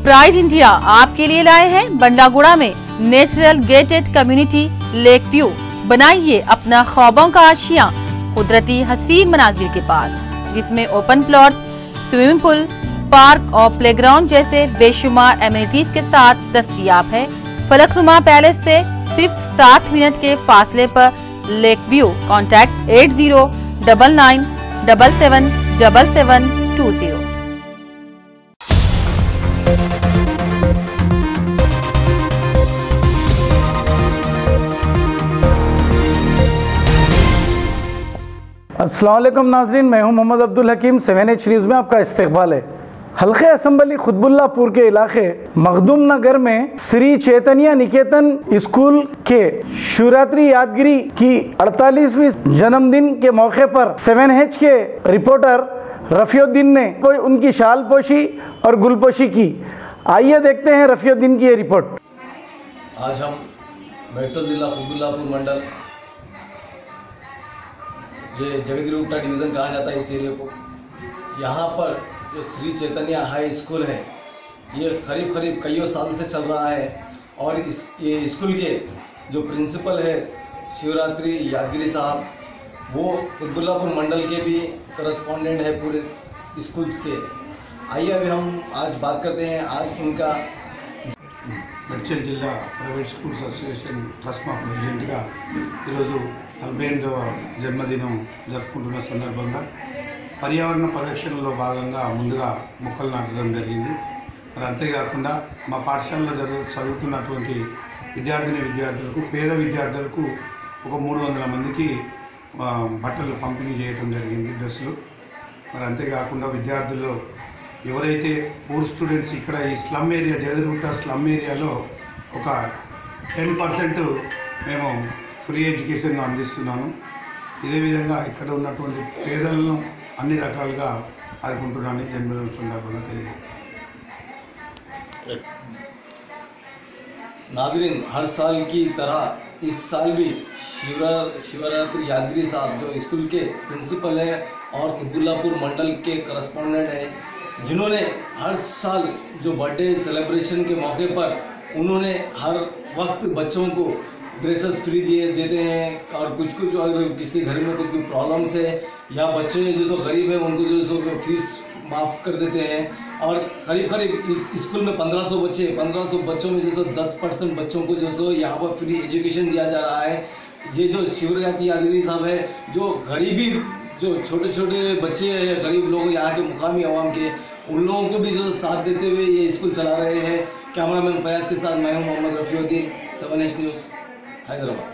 Pride India आपके लिए लाए हैं बंडागुड़ा में natural gated community lake view. बनाइए अपना ख्वाबों का आशियां कुदरती हसीन मनाजिर के पास, जिसमें open plot, swimming pool, park और प्लेग्राउंड जैसे बेशुमार एमिनिटीज के साथ दस्तयाब है। फलकनुमा पैलेस से सिर्फ 7 मिनट के फासले पर लेक व्यू। कॉन्टैक्ट 8099777720। अस्सलाम वालेकुम नाज़रीन, मैं हूं मोहम्मद अब्दुल हकीम। 7H न्यूज़ में आपका इस्तकबाल है। हल्के असम्बली खुतबुल्लापुर के इलाके मखदूम नगर में श्री चैतन्य निकेतन स्कूल के शिवरात्रि यादगिरी की 48वीं जन्मदिन के मौके पर 7H के रिपोर्टर रफीउद्दीन ने कोई उनकी शाल पोशी और गुलपोशी की। आइए देखते हैं रफीउद्दीन की ये रिपोर्ट। आज हम मेरसल जिला खुतबुल्लापुर मंडल, ये जगदीरुट्टा डिवीज़न कहा जाता है इस एरिया को, यहाँ पर जो श्री चैतन्य हाई स्कूल है ये करीब कईयों साल से चल रहा है। और ये स्कूल के जो प्रिंसिपल है शिवरात्रि यादगिरी साहब, वो खुतबुल्लापुर मंडल के भी करस्पॉन्डेंट है पूरे स्कूल्स के। आइए अभी हम आज बात करते हैं आज इनका मेడ్చల్ జిల్లా ప్రైవేట్ స్కూల్స్ అసోసియేషన్ ట్రస్ట్ ప్రెసిడెంట్గా ఈరోజు 48వ జన్మదినం జరుపుకుంటున్న సందర్భంగా పర్యావరణ పరిరక్షణలో భాగంగా ముందుగా మొక్కలు నాటడం జరిగింది. మరి అంతేకాకుండా మా పాఠశాలలో చదువుతున్నటువంటి విద్యార్థులకు, పేద విద్యార్థులకు ఒక 300 మందికి బట్టలు పంపిణీ చేయడం జరిగింది, డ్రెస్సులు. మరి అంతేకాకుండా విద్యార్థులు ఎవరైతే పూర్ స్టూడెంట్స్ ఇక్కడ ఈ స్లమ్ ఏరియా, జగదీరుట్ట స్లమ్ ఏరియాలో ఒక 10% మేము ఫ్రీ ఎడ్యుకేషన్ అందిస్తున్నాను. ఇదే విధంగా ఇక్కడ ఉన్నటువంటి పేదలను అన్ని రకాలుగా ఆదుకుంటున్నాను జన్మదిన సందర్భంగా తెలియజేస్తాను. नाज़रीन, हर साल की तरह इस साल भी शिवरात्रि यादगिरी साहब जो स्कूल के प्रिंसिपल है और खुतबुल्लापुर मंडल के करस्पॉन्डेंट है, जिन्होंने हर साल जो बर्थडे सेलिब्रेशन के मौके पर उन्होंने हर वक्त बच्चों को ड्रेसेस फ्री देते हैं। और कुछ अगर किसी घर में कुछ भी प्रॉब्लम्स है या बच्चे जो गरीब है उनको जो फीस माफ़ कर देते हैं। और करीब इस स्कूल में 1500 बच्चों में 10% बच्चों को यहाँ पर फ्री एजुकेशन दिया जा रहा है। ये जो शिवरात्रि यादगिरी साहब है, जो गरीबी जो छोटे बच्चे हैं, गरीब लोग यहाँ के मुकामी आवाम के, उन लोगों को भी जो साथ देते हुए ये स्कूल चला रहे हैं। कैमरामैन फयाज के साथ मैं हूँ मोहम्मद रफीउद्दीन, 7H न्यूज़, हैदराबाद।